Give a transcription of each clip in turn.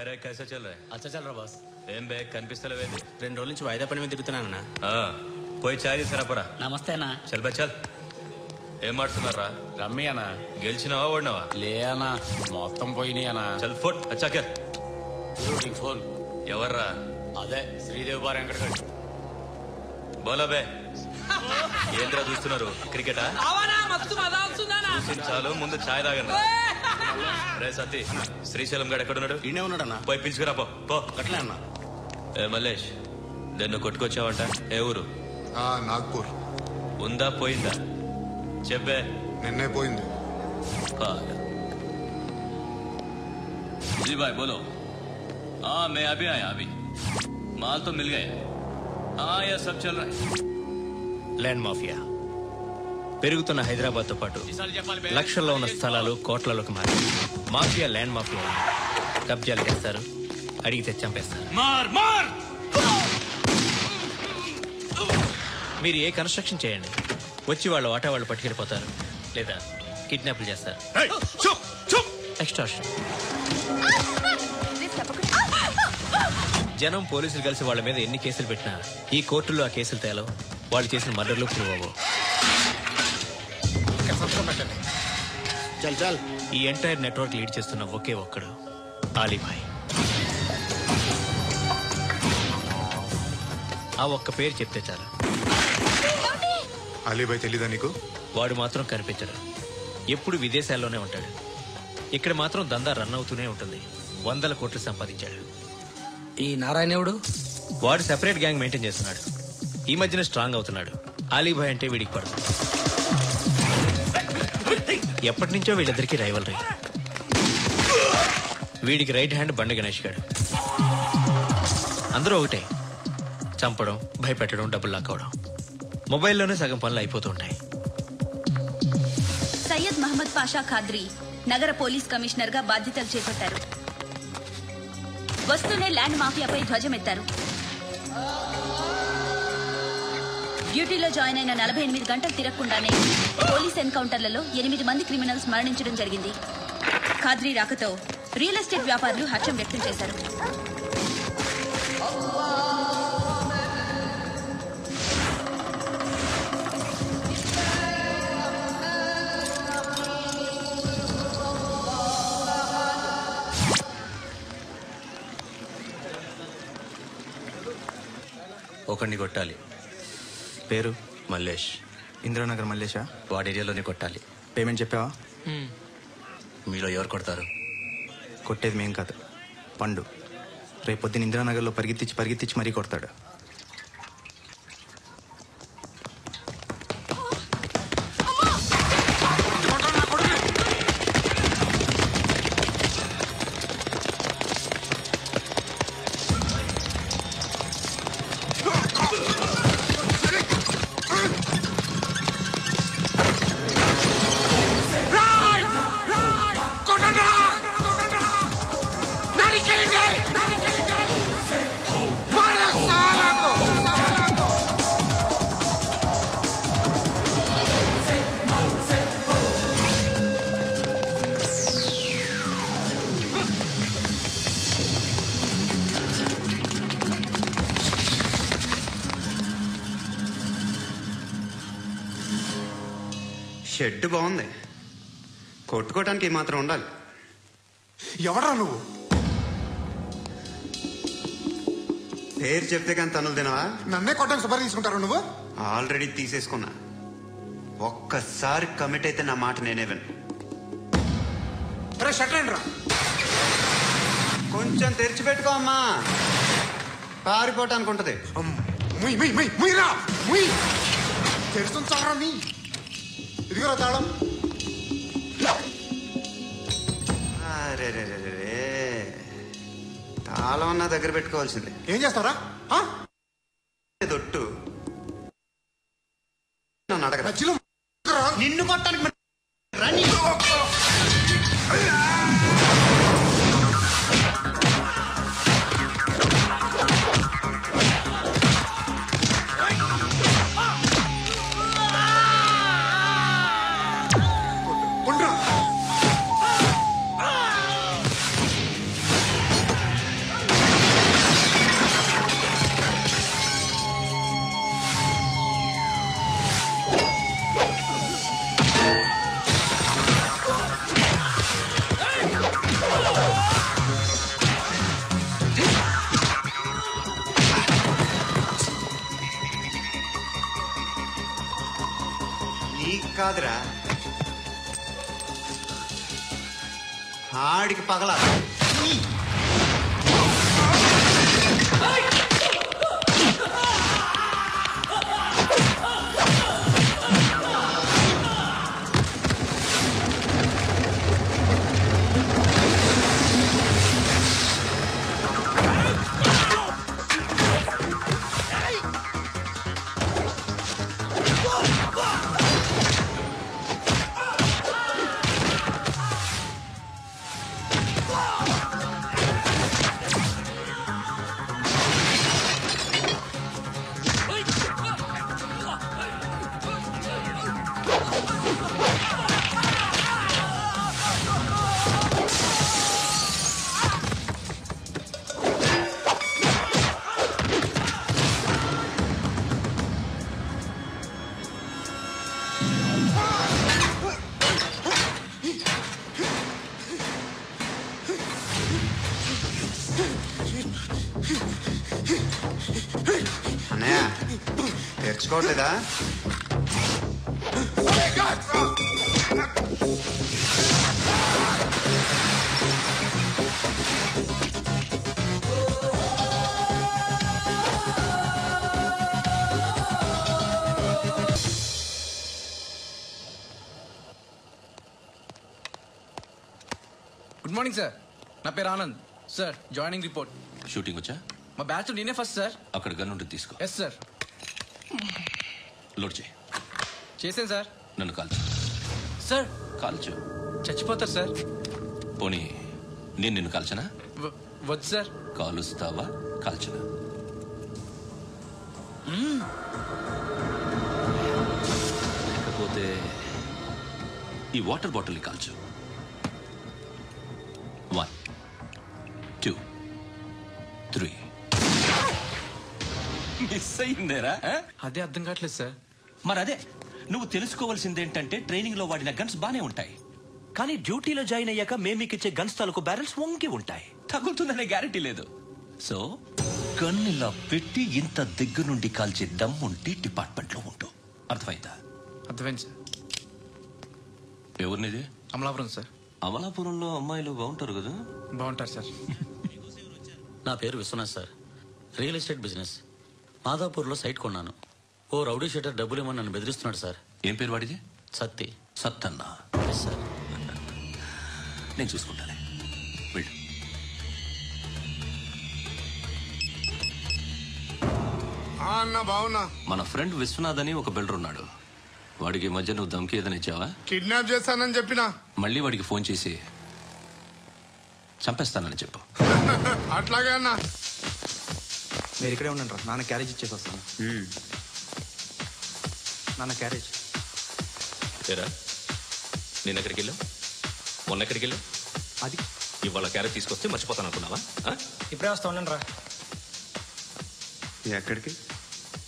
రే కైసా చల్ రా? అచ్చా చల్ రా బాస్. ఏం బే కనిపిస్తలేవేంది? 2 రోజుల నుంచి వాయిదా పని మీద తిరుగుతున్నానన్నా. పోయి చాయ్ తీసుకురాపరా. నమస్తే అన్నా. చల్ బే చల్. ఏం ఆడుతున్నారా? రమ్మి అన్నా. గెలిచినావా ఓడినావా? లే అన్నా, మొత్తం పోయినాయి అన్నా. చల్ ఫోట్ అచ్చా క్యా ఫోన్ ఎవర్రా? అదే శ్రీదేవి బార్ వెంకటగడ్. బోలా బే. ఏంద్రా చూస్తున్నారు? క్రికెటా? చాలు ముందు ఛాయ్ తాగండి. రే సతీ, శ్రీశైలం గడు ఎక్కడున్నాడు? ఈయనే ఉన్నాడన్నా. పోయి పిలుచుకురా పో. అట్లే అన్నా. ఏ మల్లేష్, దన్ను కొట్టుకొచ్చావంట? ఏ ఊరు? నాగ్పూర్. ఉందా పోయిందా చెప్పే. నిన్నే పోయింది. जी भाई बोलो. हाँ मैं अभी आया अभी. माल तो मिल गया. हाँ यह सब चल रहा है. ల్యాండ్ మాఫియా పెరుగుతున్న హైదరాబాద్తో పాటు లక్షల్లో ఉన్న స్థలాలు కోట్లలోకి మారి మాఫియా ల్యాండ్ మాఫియా కబ్జాలు చేస్తారు, అడిగితే చంపేస్తారు. మీరు ఏ కన్స్ట్రక్షన్ చేయండి, వచ్చి వాళ్ళ వాటా వాళ్ళు పట్టుకెళ్ళిపోతారు, లేదా కిడ్నాప్లు చేస్తారు. ఎక్స్టార్షన్. జనం పోలీసులు కలిసి వాళ్ళ మీద ఎన్ని కేసులు పెట్టినా ఈ కోర్టుల్లో ఆ కేసులు తేలవు, వాళ్ళు చేసిన మర్డర్లు ప్రూవ్ అవ్వవు. చల్ చల్. ఈ ఎంటైర్ నెట్వర్క్ లీడ్ చేస్తున్న ఒకే ఒక్కడు ఆలీభాయ్. ఆ ఒక్క పేరు చెప్తే చాలు. అలీభాయ్ తెలీదా నీకు? వాడు మాత్రం కనిపించడు, ఎప్పుడు విదేశాల్లోనే ఉంటాడు. ఇక్కడ మాత్రం దందా రన్ అవుతూనే ఉంటుంది. 100 కోట్లు సంపాదించాడు. ఈ నారాయణవుడు వాడు సెపరేట్ గ్యాంగ్ మెయింటైన్ చేస్తున్నాడు. ఈ మధ్యన స్ట్రాంగ్ అవుతున్నాడు. ఆలీభాయ్ అంటే వీడికి పడదు. ఎప్పటి నుంచో వీళ్ళిద్దరికి రైవల్రీ. వీడికి రైట్ హ్యాండ్ బండ గణేష్ గాడు. అందరూ ఒకటే, చంపడం, భయపెట్టడం, డబ్బులు లాక్కోవడం. మొబైల్లోనే సగం పనులు అయిపోతూ ఉంటాయి. సయ్యద్ మహమ్మద్ పాషా ఖాద్రీ నగర పోలీస్ కమిషనర్ గా బాధ్యతలు చేపట్టారు. వస్తూనే ల్యాండ్ మాఫియాపై ధ్వజమెత్తారు. డ్యూటీలో జాయిన్ అయిన 48 గంటలు తిరగకుండానే పోలీస్ ఎన్కౌంటర్లలో 8 మంది క్రిమినల్స్ మరణించడం జరిగింది. ఖాద్రీ రాకతో రియల్ ఎస్టేట్ వ్యాపారులు హర్షం వ్యక్తం చేశారు. ఒకడిని కొట్టాలి. పేరు మల్లేష్. ఇంద్రానగర్ మల్లేషా? వాడి ఏరియాలోనే కొట్టాలి. పేమెంట్ చెప్పావా? మీలో ఎవరు కొడతారు? కొట్టేది మేం కాదు, పండు. రేపొద్దున ఇంద్రానగర్లో పరిగెత్తించి మరీ కొడతాడు. షెడ్ బాగుంది, కొట్టుకోవటానికి మాత్రం ఉండాలి. ఎవరా నువ్వు? పేరు చెప్తే కానీ తనులు తినవా? నన్నే కొట్టడానికి సుపారీ తీసుకుంటారు నువ్వు? ఆల్రెడీ తీసేసుకున్నా. ఒక్కసారి కమిట్ అయితే నా మాట నేనే విను. షట్రండి రా. కొంచెం తెరిచిపెట్టుకో అమ్మా, పారిపోవటానికి ఉంటది. తెరుస్తుంచారా నీ? ఇదిగోరా తాళం. అరే తాళం నా దగ్గర పెట్టుకోవాల్సిందే. ఏం చేస్తారా? దొట్టు నన్ను అడగరా? నిన్ను కొట్టానికి నీకు కాదురా, ఆడికి పగల. అన్నయ్య తెచ్చుకోవట్లేదా? గుడ్ మార్నింగ్ సార్, నా పేరు Anand sir. Joining report. Shooting వచ్చా? మా బ్యాచ్ నేనే ఫస్ట్ సార్. అక్కడ గన్ ఉంటుంది, తీసుకో. Yes sir. లోడ్ చేయి. చేశాను సార్. నన్ను కాల్చు. సార్ కాల్చు. చచ్చిపోతారు సార్. పోనీ నేను నిన్ను కాల్చనా? వద్దు సార్. కాలుస్తావా కాల్చనా? లేకపోతే ఈ వాటర్ బాటిల్ని కాల్చు. 1 2 3. మిస్ అయిందేరా? అదే అర్థం కావట్లేదు సార్. మరి అదే నువ్వు తెలుసుకోవాల్సిందేంటంటే ట్రైనింగ్ లో వాడిన గన్స్ బానే ఉంటాయి, కానీ డ్యూటీలో జాయిన్ అయ్యాక మేము మీకు ఇచ్చే గన్స్ తాలూకు బ్యారెల్స్ వంగి ఉంటాయి. తగులుతుందనే గ్యారెంటీ లేదు. సో గన్ ఇలా పెట్టి ఇంత దగ్గర నుండి కాల్చే దమ్ముంటి డిపార్ట్మెంట్ లో ఉంటూ. అర్థమైందా? అర్థమైంది సార్. ఎవరినిది? అమలాపురం సార్. అమలాపురంలో అమ్మాయిలు బాగుంటారు కదా? బాగుంటారు సార్. నా పేరు Vishwanath sir. Real estate business. మాదాపూర్లో సైట్ కొన్నాను. ఓ రౌడీ షీటర్ డబ్బులు ఇవ్వమని నన్ను బెదిరిస్తున్నాడు సార్. ఏం పేరు వాడిది? సత్తి. సత్తన్నా? Yes sir. నేను చూసుకుంటానే, వెళ్ళు. అన్న బావున్నా. మన ఫ్రెండ్ విశ్వనాథ్ అని ఒక బిల్డర్ ఉన్నాడు. వాడికి ఈ మధ్య నువ్వు ధమ్కి ఏదైనా ఇచ్చావా? కిడ్నాప్ చేస్తానని చెప్పినా. మళ్ళీ వాడికి ఫోన్ చేసి చంపేస్తానని చెప్పు. అట్లాగే అన్న. మీరు ఇక్కడే ఉండండి రా, నాన్న క్యారేజ్ ఇచ్చేసి వస్తాను. నాన్న క్యారేజ్. ఏరా, నేను ఎక్కడికి వెళ్ళావు? మొన్న ఎక్కడికి వెళ్ళావు? అది ఇవాళ క్యారేజ్ తీసుకొస్తే మర్చిపోతాను అనుకున్నావా? ఇప్పుడే వస్తా ఉండండి రా. ఎక్కడికి?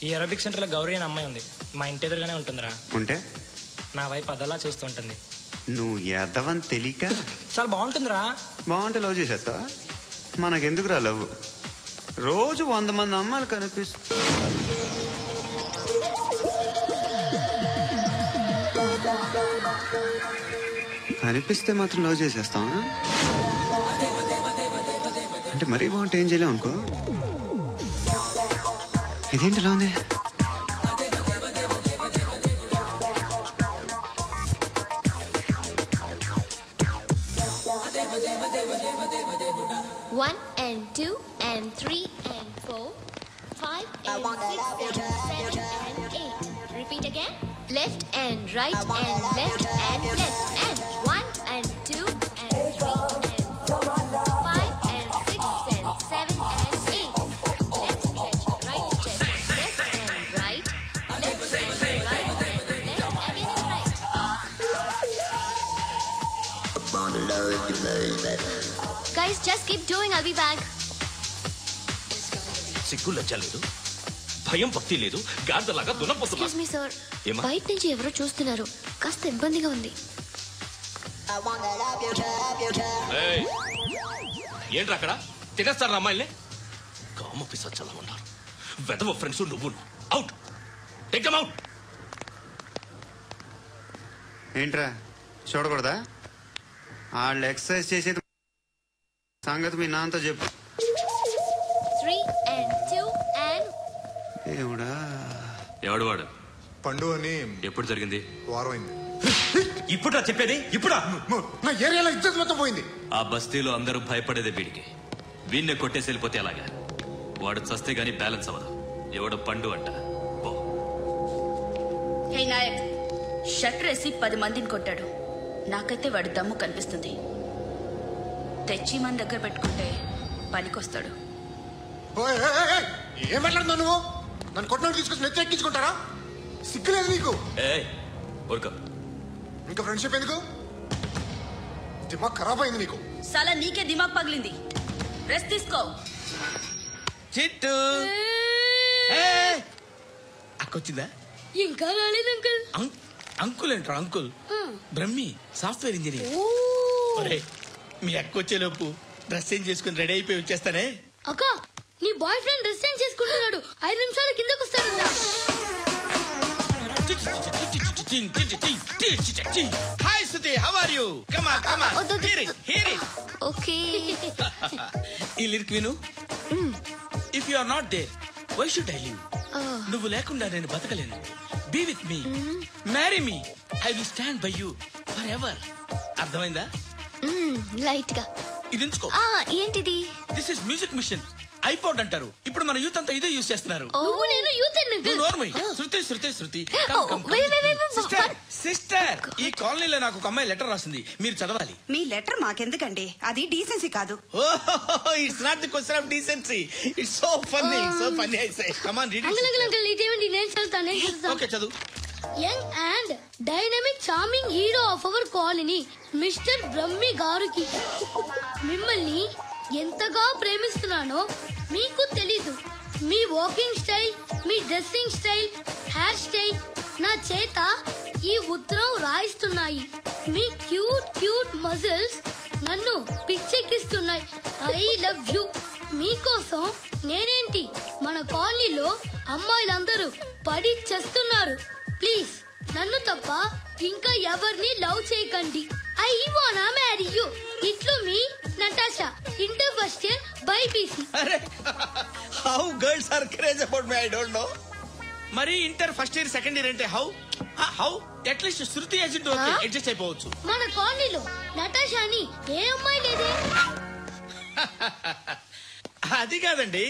ఈ అరబిక్ సెంటర్లో గౌరీ అనే అమ్మాయి ఉంది. మా ఇంటి ఎదురుగానే ఉంటుందిరా. ఉంటే నా వైపు అదలా చూస్తూ ఉంటుంది. నువ్వు ఎదవని తెలియక చాలా బాగుంటుందిరా. బాగుంటే లవ్ చేసేస్తా. మనకెందుకురా లవ్? రోజు 100 మంది అమ్మాయిలు కనిపిస్తే మాత్రం లవ్ చేసేస్తాం. అంటే మరీ బాగుంటే ఏం చేయలేం అనుకో. ఇదేంటి ఇలా ఉంది? One and 2 and 3 and 4, 5 and 6 and 7 and 8. Repeat again. Left and right and left and left and 1 and 2 and 3 and 4, 5 and 6 and 7 and 8. Left stretch, right stretch, left and right, left and right and left again and right. Guys, just keep doing. I'll be back. సిగ్గు లజ్జ లేదు, భయం భక్తి లేదు, గాడిదలాగా దున్నపోతున్నా. Excuse me, sir. ఏమా? బయట నుంచి ఎవరో చూస్తున్నారు. కాస్త ఇబ్బందిగా ఉంది. ఏయ్, ఏంట్రా అక్కడ? తినేస్తారా అమ్మాయిల్ని? కామ పిశాచాలా ఉన్నారు. వెదవ ఫ్రెండ్స్ నువ్వు. Out, take them out. ఏంట్రా చూడకూడదా? వాళ్ళు ఎక్సర్సైజ్ చేసేది సంగతి మీ నాన్నతో చెప్పు. 3 and 2 and ఏమిడా ఎవడు వాడు? పండు అని. ఎప్పుడు జరిగింది? వారం అయింది. ఇప్పుడా చెప్పేది? ఇప్పుడా? నా ఏరియాలో ఇజ్జత్ మొత్తం పోయింది. ఆ బస్తీలో అందరూ భయపడేదే వీడికి. వీణ్ణి కొట్టేసి వెళ్ళిపోతే అలాగా. వాడు చస్తే గానీ బ్యాలెన్స్ అవ్వదు. ఎవడో పండు అంట. హే నాయక్, షట్టర్ వేసి 10 మందిని కొట్టాడు. నాకైతే వాడి దమ్ము కనిపిస్తుంది. తెచ్చి మన దగ్గర పెట్టుకుంటే పనికొస్తాడు. ఏం మాట్లాడుతున్నావు నువ్వు? నన్ను కొట్టడానికి తీసుకొచ్చి నెత్తి ఎక్కించుకుంటారా? సిగ్గులేదు నీకు? ఇంకా ఫ్రెండ్షిప్ ఎందుకు? దిమాగ్ ఖరాబ్ అయింది నీకు. సాలా నీకే దిమాగ్ పగిలింది. రెస్ట్ తీసుకో. చిట్టు అక్కొచ్చిందా? ఇంకా రాలేదు అంకుల్. అంకుల్ ఏంట్రా? Uncle Brahmi software engineer. మీ అక్క వచ్చేలోపు డ్రెస్ చేంజ్ చేసుకుని రెడీ అయిపోయి వచ్చేస్తానే. అక్క, నీ బాయ్ ఫ్రెండ్ డ్రెస్ చేంజ్ చేసుకుంటున్నాడు. 5 నిమిషాల కిందకు వస్తాడంట. Hi Suthi, how are you? Come on come on, hear it hear it. Okay. ఈ లిరిక్ విను. If you are not there why should I live? నువ్వు లేకుండా నేను బతకలేను. Be with me, marry me, I will stand by you forever. అర్థమైందా? Light గా. ఇది ఉంచుకో. ఏంటిది? This is music machine. IPod అంటారు. ఇప్పుడు మన యూత్ అంతా ఇదే యూజ్ చేస్తున్నారు. నువ్వు నేను యూత్ శృతి శృతి శృతి. సిస్టర్, సిస్టర్, ఈ కాలనీలో నాకు ఒక అమ్మాయి లెటర్ రాసింది, మీరు చదవాలి. మీ లెటర్ మాకెందుకండి? అది డీసెన్సీ కాదు. It's not the question of decency. It's so funny, so funny. I say come on read. Uncle ఇదేంటి? నేను చదువుతాను. ఓకే చదువు. Young and dynamic charming hero of our colony mister Brahmi గారికి మిమ్మల్ని ఎంతగా ప్రేమిస్తున్నానో మీకు తెలీదు. మీ వాకింగ్ స్టైల్, మీ డ్రెస్సింగ్ స్టైల్, హెయిర్ స్టైల్ నా చేత ఈ ఉత్తరం రాయిస్తున్నాయి. మీ క్యూట్ క్యూట్ మజిల్స్ నన్ను పిచ్చెక్కిస్తున్నాయి. I love you. మీకోసం నేనేంటి, మన కాలనీలో అమ్మాయిలందరూ పడి చేస్తున్నారు. ప్లీజ్ నన్ను తప్ప ఇంకా ఎవరిని లవ్ చేయకండి. ఐ వానా మ్యారీ యూ. ఇట్లు మీ Natasha, inter first year BiPC. How girls are craze about me I don't know. మరి inter first year second year అంటే how how at least Shruti agent okay adjust అయిపోవచ్చు. మన కాలనీలో నటాషా అని ఏ అమ్మాయి లేదే. అది కాదండి,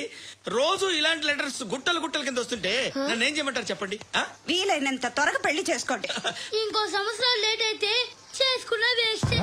రోజు ఇలాంటి లెటర్స్ గుట్టలు గుట్టల కింద వస్తుంటే నన్ను ఏం చేయమంటారు చెప్పండి? వీలైనంత త్వరగా పెళ్లి చేసుకోండి. ఇంకో సంవత్సరాలు లేట్ అయితే చేసుకున్నా వేస్ట్.